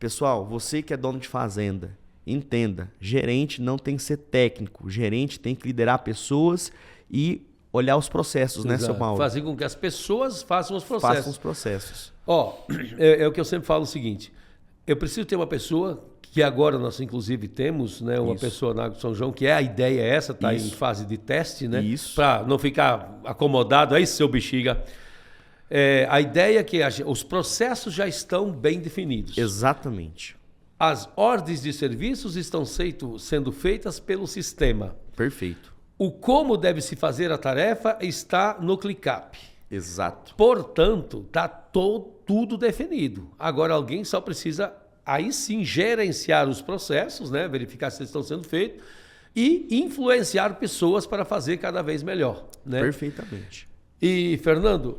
Pessoal, você que é dono de fazenda, entenda, gerente não tem que ser técnico. Gerente tem que liderar pessoas e olhar os processos, né, seu Mauro? Fazer com que as pessoas façam os processos. Façam os processos. É o que eu sempre falo o seguinte, eu preciso ter uma pessoa, que agora nós inclusive temos, né, uma pessoa na Agro São João, que a ideia é essa, está em fase de teste, né? Para não ficar acomodado, aí seu bexiga. A ideia é que os processos já estão bem definidos. Exatamente. As ordens de serviços estão sendo feitas pelo sistema. Perfeito. O como deve se fazer a tarefa está no ClickUp. Exato. Portanto, está tudo definido. Agora alguém só precisa, aí sim, gerenciar os processos, né? Verificar se eles estão sendo feitos e influenciar pessoas para fazer cada vez melhor. Né? Perfeitamente. E, Fernando,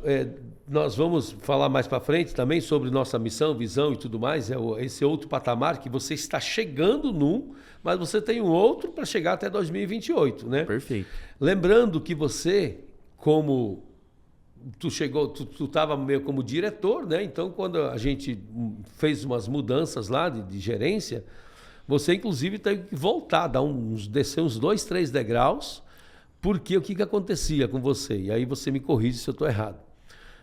nós vamos falar mais para frente também sobre nossa missão, visão e tudo mais. Esse outro patamar que você está chegando mas você tem um outro para chegar até 2028, né? Perfeito. Lembrando que você, como tu estava meio como diretor, né? Então, quando a gente fez umas mudanças lá de gerência, você inclusive teve que voltar, descer uns 2, 3 degraus, porque o que acontecia com você? E aí você me corrige se eu estou errado.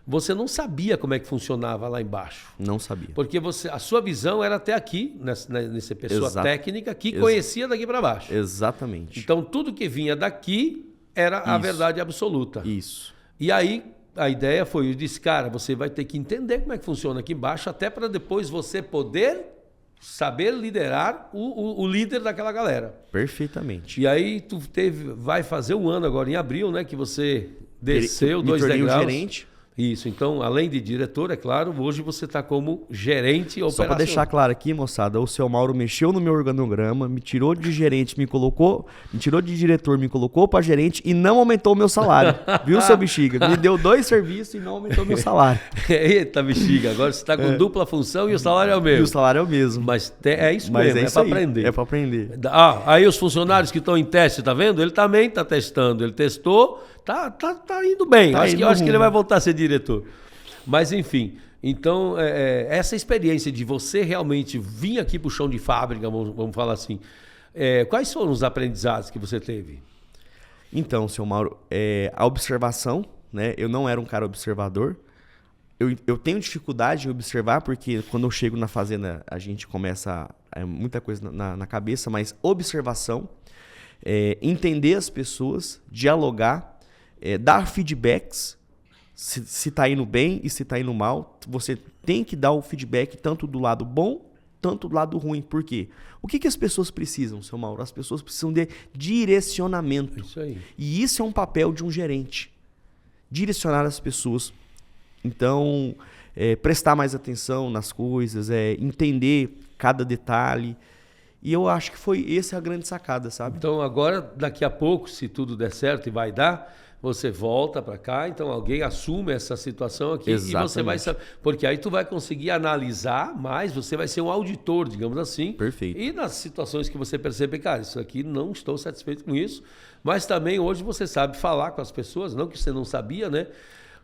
Você não sabia como é que funcionava lá embaixo. Não sabia. Porque a sua visão era até aqui, nessa pessoa técnica que conhecia daqui para baixo. Exatamente. Então, tudo que vinha daqui era a verdade absoluta. Isso. E aí, a ideia foi, eu disse, cara, você vai ter que entender como é que funciona aqui embaixo, até para depois você poder saber liderar o líder daquela galera. Perfeitamente. E aí, vai fazer um ano agora, em abril, né, que você desceu 2 degraus. Gerente. Isso, então, além de diretor, é claro, hoje você está como gerente operacional. Só para deixar claro aqui, moçada, o seu Mauro mexeu no meu organograma, me tirou de gerente, me tirou de diretor, me colocou para gerente e não aumentou o meu salário. Viu, seu bexiga? Me deu 2 serviços e não aumentou o meu salário. Eita, bexiga, agora você está com dupla função e o salário é o mesmo. E o salário é o mesmo. Mas é isso mesmo, é para aprender. É para aprender. Aí os funcionários que estão em teste, tá vendo? Ele também está testando, ele testou, tá indo bem. Eu acho que ele vai voltar a ser diretor. Mas, enfim, então, essa experiência de você realmente vir aqui para o chão de fábrica, vamos falar assim, quais foram os aprendizados que você teve? Então, seu Mauro, a observação, né? Eu não era um cara observador. Eu tenho dificuldade em observar, porque quando eu chego na fazenda, a gente começa muita coisa na cabeça, mas observação, entender as pessoas, dialogar, dar feedbacks, se está indo bem e se está indo mal. Você tem que dar o feedback tanto do lado bom, tanto do lado ruim. Por quê? O que as pessoas precisam, seu Mauro? As pessoas precisam de direcionamento. Isso aí. E isso é um papel de um gerente. Direcionar as pessoas. Então, prestar mais atenção nas coisas, entender cada detalhe. E eu acho que essa é a grande sacada, sabe? Então, agora, daqui a pouco, se tudo der certo e vai dar, você volta para cá, então alguém assume essa situação aqui. Exatamente. E você vai saber. Porque aí tu vai conseguir analisar mais, você vai ser um auditor, digamos assim. Perfeito. E nas situações que você percebe, cara, isso aqui não estou satisfeito com isso. Mas também hoje você sabe falar com as pessoas, não que você não sabia, né?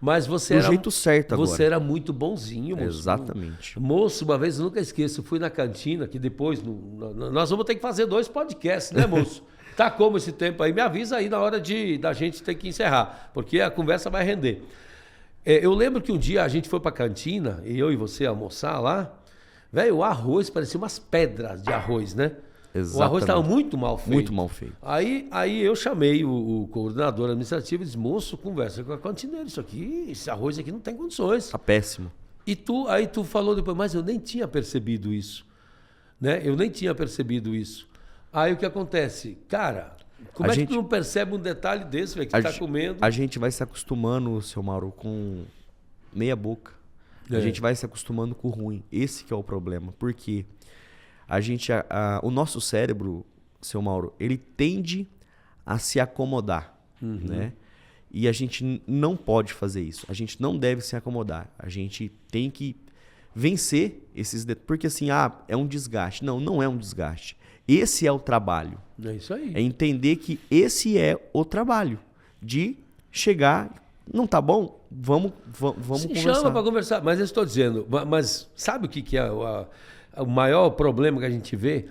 Mas você do jeito certo agora. Você era muito bonzinho, moço. Exatamente. Moço, uma vez, eu nunca esqueço, eu fui na cantina, que depois, nós vamos ter que fazer 2 podcasts, né, moço? Tá como esse tempo aí? Me avisa aí na hora da gente ter que encerrar, porque a conversa vai render. Eu lembro que um dia a gente foi pra cantina, e eu e você almoçar lá, velho, o arroz parecia umas pedras de arroz, né? Exatamente. O arroz estava muito mal feito. Muito mal feito. Aí eu chamei o coordenador administrativo e disse, moço, conversa com a cantineira, esse arroz aqui não tem condições. Tá péssimo. Aí tu falou depois, mas eu nem tinha percebido isso. Né? Eu nem tinha percebido isso. Aí o que acontece? Cara, como que tu não percebe um detalhe desse, velho, que tu tá comendo? A gente vai se acostumando, seu Mauro, com meia boca. A gente vai se acostumando com o ruim. Esse que é o problema. Por quê? o nosso cérebro, seu Mauro, ele tende a se acomodar, né? E a gente não pode fazer isso. A gente não deve se acomodar. A gente tem que vencer esses... Porque assim, é um desgaste. Não, não é um desgaste. Esse é o trabalho. É isso aí. É entender que esse é o trabalho. De chegar... Não tá bom? Vamos conversar. Chama para conversar. Mas eu estou dizendo... Mas sabe o que é o maior problema que a gente vê?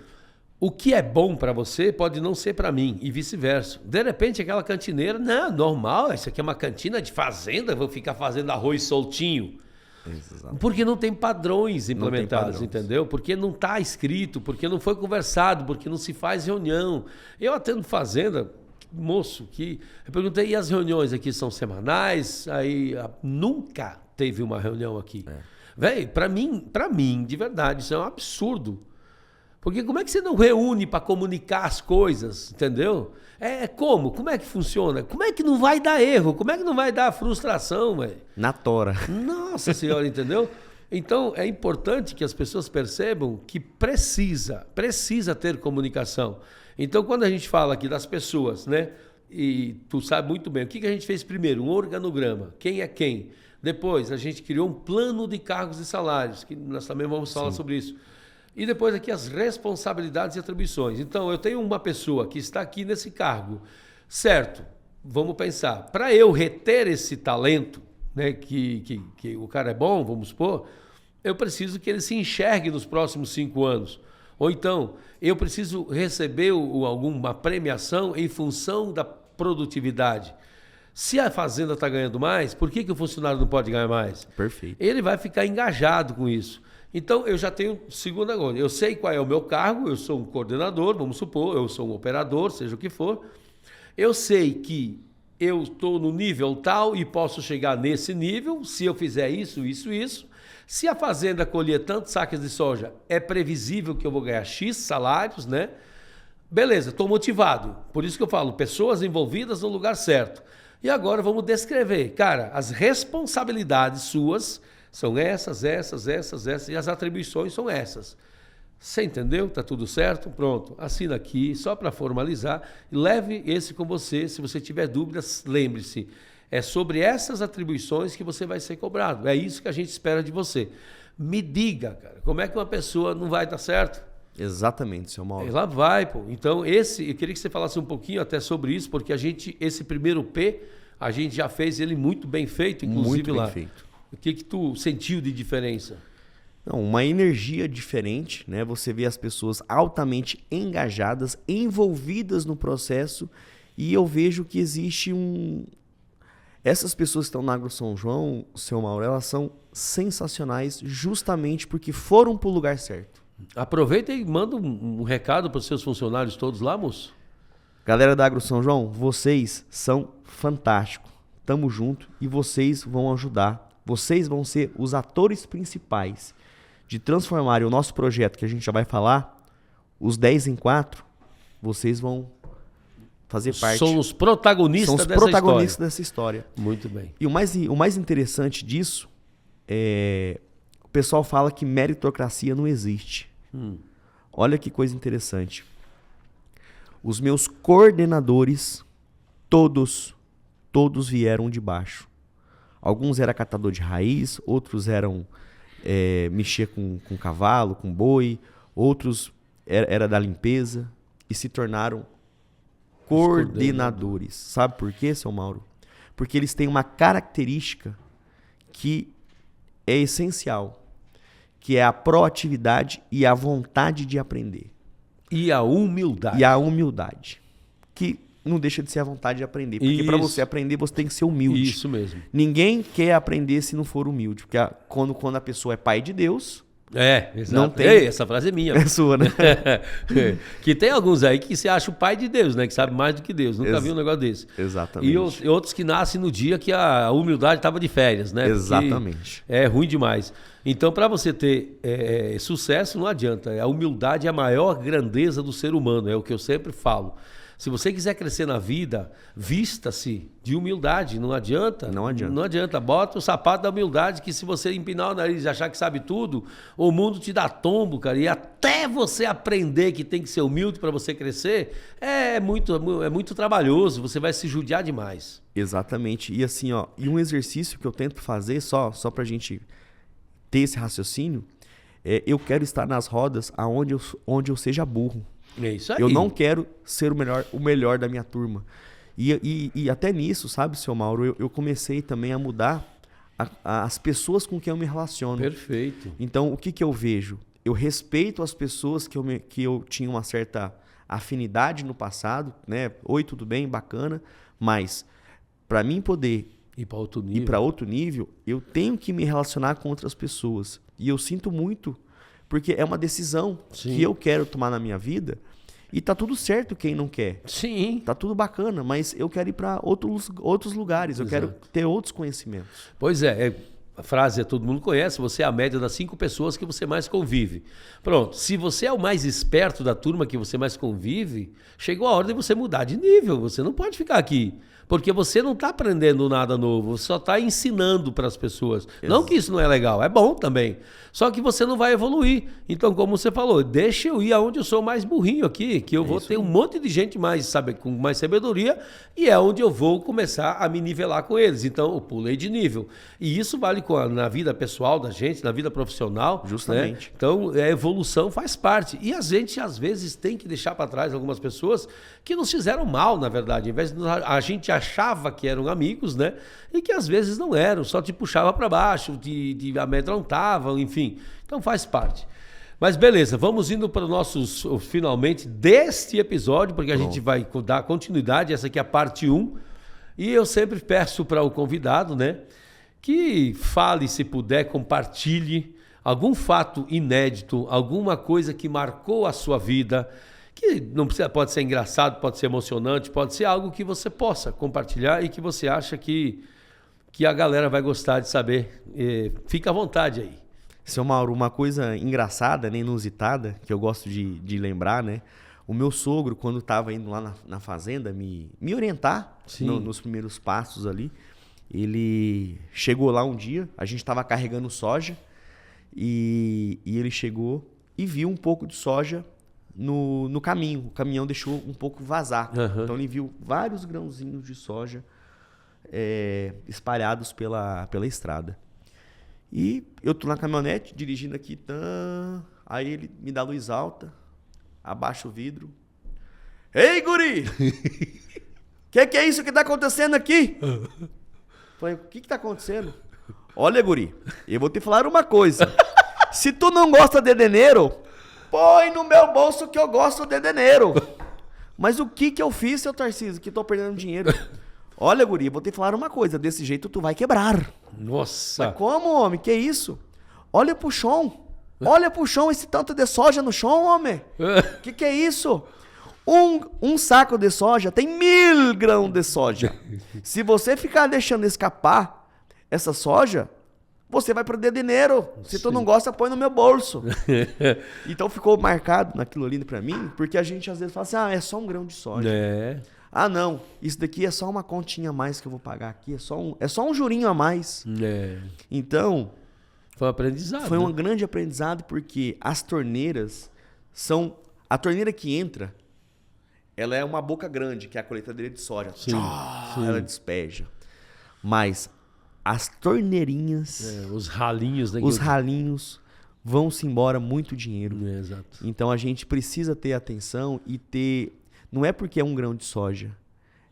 O que é bom para você pode não ser para mim e vice-versa. De repente, aquela cantineira, não, normal, isso aqui é uma cantina de fazenda, vou ficar fazendo arroz soltinho. Exatamente. Porque não tem padrões implementados, entendeu? Porque não está escrito, porque não foi conversado, porque não se faz reunião. Eu atendo fazenda, moço, eu perguntei, e as reuniões aqui são semanais? Aí nunca teve uma reunião aqui. Velho, para mim, de verdade, isso é um absurdo. Porque como é que você não reúne para comunicar as coisas, entendeu? Como é que funciona? Como é que não vai dar erro? Como é que não vai dar frustração, velho? Na tora. Nossa Senhora, entendeu? Então, é importante que as pessoas percebam que precisa ter comunicação. Então, quando a gente fala aqui das pessoas, né? E tu sabe muito bem, o que a gente fez primeiro? Um organograma. Quem é quem? Depois, a gente criou um plano de cargos e salários, que nós também vamos falar sobre isso. E depois aqui as responsabilidades e atribuições. Então, eu tenho uma pessoa que está aqui nesse cargo, certo? Vamos pensar, para eu reter esse talento, né, que o cara é bom, vamos supor, eu preciso que ele se enxergue nos próximos 5 anos. Ou então, eu preciso receber alguma premiação em função da produtividade. Se a fazenda está ganhando mais, por que o funcionário não pode ganhar mais? Perfeito. Ele vai ficar engajado com isso. Então, eu já tenho segunda coisa. Eu sei qual é o meu cargo, eu sou um coordenador, vamos supor, eu sou um operador, seja o que for. Eu sei que eu estou no nível tal e posso chegar nesse nível se eu fizer isso. Se a fazenda colher tantos sacas de soja, é previsível que eu vou ganhar X salários, né? Beleza, estou motivado. Por isso que eu falo, pessoas envolvidas no lugar certo. E agora vamos descrever. Cara, as responsabilidades suas são essas, e as atribuições são essas. Você entendeu? Tá tudo certo? Pronto. Assina aqui, só para formalizar. Leve esse com você. Se você tiver dúvidas, lembre-se. É sobre essas atribuições que você vai ser cobrado. É isso que a gente espera de você. Me diga, cara, como é que uma pessoa não vai dar certo? Exatamente, seu Mauro. Ela vai, pô. Então, eu queria que você falasse um pouquinho até sobre isso, porque esse primeiro P, a gente já fez ele muito bem feito, inclusive muito bem lá. Feito. O que tu sentiu de diferença? Não, uma energia diferente, né? Você vê as pessoas altamente engajadas, envolvidas no processo, e eu vejo que existe Essas pessoas que estão na Agro São João, seu Mauro, elas são sensacionais justamente porque foram para o lugar certo. Aproveita e manda um recado para os seus funcionários todos lá, moço. Galera da Agro São João, vocês são fantásticos. Tamo junto e vocês vão ajudar. Vocês vão ser os atores principais de transformarem o nosso projeto, que a gente já vai falar, os 10 em 4, vocês vão fazer parte. São os protagonistas dessa história. Muito bem. E o mais interessante disso o pessoal fala que meritocracia não existe. Olha que coisa interessante. Os meus coordenadores, todos vieram de baixo. Alguns eram catador de raiz, outros eram mexer com cavalo, com boi, outros era da limpeza e se tornaram coordenadores. Sabe por quê, seu Mauro? Porque eles têm uma característica que é essencial, que é a proatividade e a vontade de aprender. E a humildade. Que não deixa de ser a vontade de aprender. Porque para você aprender, você tem que ser humilde. Isso mesmo. Ninguém quer aprender se não for humilde. Porque quando a pessoa é pai de Deus... Exato. Não tem... Ei, essa frase é minha. É sua, né? Que tem alguns aí que se acham o pai de Deus, né? Que sabe mais do que Deus. Nunca vi um negócio desse. Exatamente. E outros que nascem no dia que a humildade estava de férias, né? Exatamente. Porque é ruim demais. Então, para você ter sucesso, não adianta. A humildade é a maior grandeza do ser humano, é o que eu sempre falo. Se você quiser crescer na vida, vista-se de humildade. Não adianta. Não adianta. Não adianta. Bota o sapato da humildade, que se você empinar o nariz e achar que sabe tudo, o mundo te dá tombo, cara. E até você aprender que tem que ser humilde para você crescer, é muito trabalhoso. Você vai se judiar demais. Exatamente. E assim, ó, e um exercício que eu tento fazer, só pra gente ter esse raciocínio, eu quero estar nas rodas onde eu seja burro. É isso aí. Eu não quero ser o melhor da minha turma. E até nisso, sabe, seu Mauro, eu comecei também a mudar as pessoas com quem eu me relaciono. Perfeito. Então, o que eu vejo? Eu respeito as pessoas que eu tinha uma certa afinidade no passado, né? Oi, tudo bem, bacana, mas para mim poder ir para outro nível, eu tenho que me relacionar com outras pessoas. E eu sinto muito, porque é uma decisão que eu quero tomar na minha vida. E tá tudo certo quem não quer. Sim. Tá tudo bacana, mas eu quero ir para outros lugares. Eu quero ter outros conhecimentos. Pois a frase todo mundo conhece, você é a média das 5 pessoas que você mais convive. Pronto, se você é o mais esperto da turma que você mais convive, chegou a hora de você mudar de nível. Você não pode ficar aqui. Porque você não está aprendendo nada novo, você só está ensinando para as pessoas. Exato. Não que isso não é legal, é bom também. Só que você não vai evoluir. Então, como você falou, deixa eu ir aonde eu sou mais burrinho aqui, que eu vou ter um monte de gente com mais sabedoria e é onde eu vou começar a me nivelar com eles. Então, eu pulei de nível. E isso vale na vida pessoal da gente, na vida profissional. Justamente. Né? Então, a evolução faz parte. E a gente, às vezes, tem que deixar para trás algumas pessoas que nos fizeram mal, na verdade. Ao invés de a gente achava que eram amigos, né? E que às vezes não eram, só te puxava para baixo, te amedrontavam, enfim. Então faz parte. Mas beleza, vamos indo para os nossos finalmente deste episódio, porque a gente vai dar continuidade, essa aqui é a parte 1. E eu sempre peço para o convidado, né, que fale, se puder, compartilhe algum fato inédito, alguma coisa que marcou a sua vida, que não precisa, pode ser engraçado, pode ser emocionante, pode ser algo que você possa compartilhar e que você acha que a galera vai gostar de saber. Fica à vontade aí. Seu Mauro, uma coisa engraçada, né, inusitada, que eu gosto de lembrar, né? O meu sogro, quando estava indo lá na fazenda me orientar nos primeiros passos ali, ele chegou lá um dia, a gente estava carregando soja e ele chegou e viu um pouco de soja no caminho. O caminhão deixou um pouco vazar. Uhum. Então ele viu vários grãozinhos de soja espalhados pela estrada. E eu tô na caminhonete, dirigindo aqui, aí ele me dá luz alta, abaixa o vidro. Ei, guri! Que é isso que tá acontecendo aqui? Falei, o que tá acontecendo? Olha, guri, eu vou te falar uma coisa. Se tu não gosta de dinheiro, põe no meu bolso que eu gosto de dinheiro. Mas o que eu fiz, seu Tarcísio, que tô perdendo dinheiro? Olha, guri, vou te falar uma coisa. Desse jeito tu vai quebrar. Nossa. Mas como, homem? Que isso? Olha pro chão. Olha pro chão, esse tanto de soja no chão, homem. Que é isso? Um saco de soja tem 1000 grãos de soja. Se você ficar deixando escapar essa soja, você vai perder dinheiro. Se tu não gosta, põe no meu bolso. Então ficou marcado naquilo ali pra mim, porque a gente às vezes fala assim, é só um grão de soja. Ah, não, isso daqui é só uma continha a mais que eu vou pagar aqui, é só um jurinho a mais. Então, foi um aprendizado. Foi um grande aprendizado, porque as torneiras são... A torneira que entra, ela é uma boca grande, que é a colheitadeira de soja. Sim. Ela despeja. Mas as torneirinhas... os ralinhos. Os ralinhos vão-se embora muito dinheiro. Exato. Então a gente precisa ter atenção e ter... Não é porque é um grão de soja,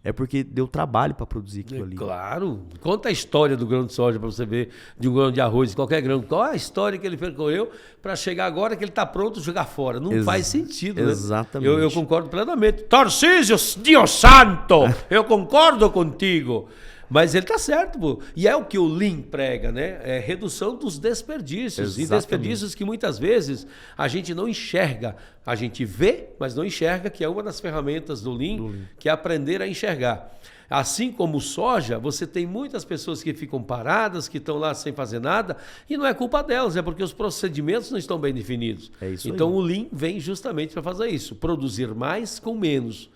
é porque deu trabalho para produzir aquilo ali. Claro. Conta a história do grão de soja para você ver, de um grão de arroz, de qualquer grão. Qual é a história que ele percorreu para chegar agora que ele está pronto jogar fora? Não faz sentido, né? Exatamente. Eu concordo plenamente. Tarcísio, Dio Santo, eu concordo contigo. Mas ele tá certo, pô. E é o que o Lean prega, né? É redução dos desperdícios. Exatamente. E desperdícios que muitas vezes a gente não enxerga. A gente vê, mas não enxerga, que é uma das ferramentas do Lean, que é aprender a enxergar. Assim como soja, você tem muitas pessoas que ficam paradas, que estão lá sem fazer nada, e não é culpa delas, é porque os procedimentos não estão bem definidos. É isso então aí. o Lean vem justamente para fazer isso, produzir mais com menos,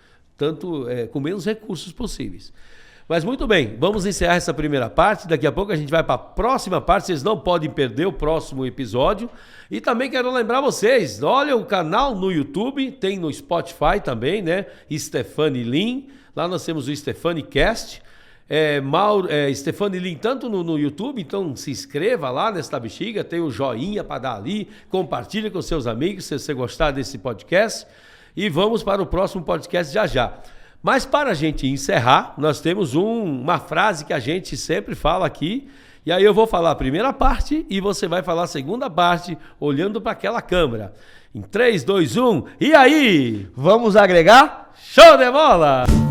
com menos recursos possíveis. Mas muito bem, vamos encerrar essa primeira parte. Daqui a pouco a gente vai para a próxima parte. Vocês não podem perder o próximo episódio. E também quero lembrar vocês, olha o canal no YouTube, tem no Spotify também, né? Stephanie Lean. Lá nós temos o Stephanie Cast. Stephanie Lean tanto no YouTube, então se inscreva lá nesta bexiga, tem o joinha para dar ali, compartilha com seus amigos se você gostar desse podcast. E vamos para o próximo podcast já. Mas para a gente encerrar, nós temos uma frase que a gente sempre fala aqui, e aí eu vou falar a primeira parte e você vai falar a segunda parte, olhando para aquela câmera. Em 3, 2, 1, e aí? Vamos agregar? Show de bola!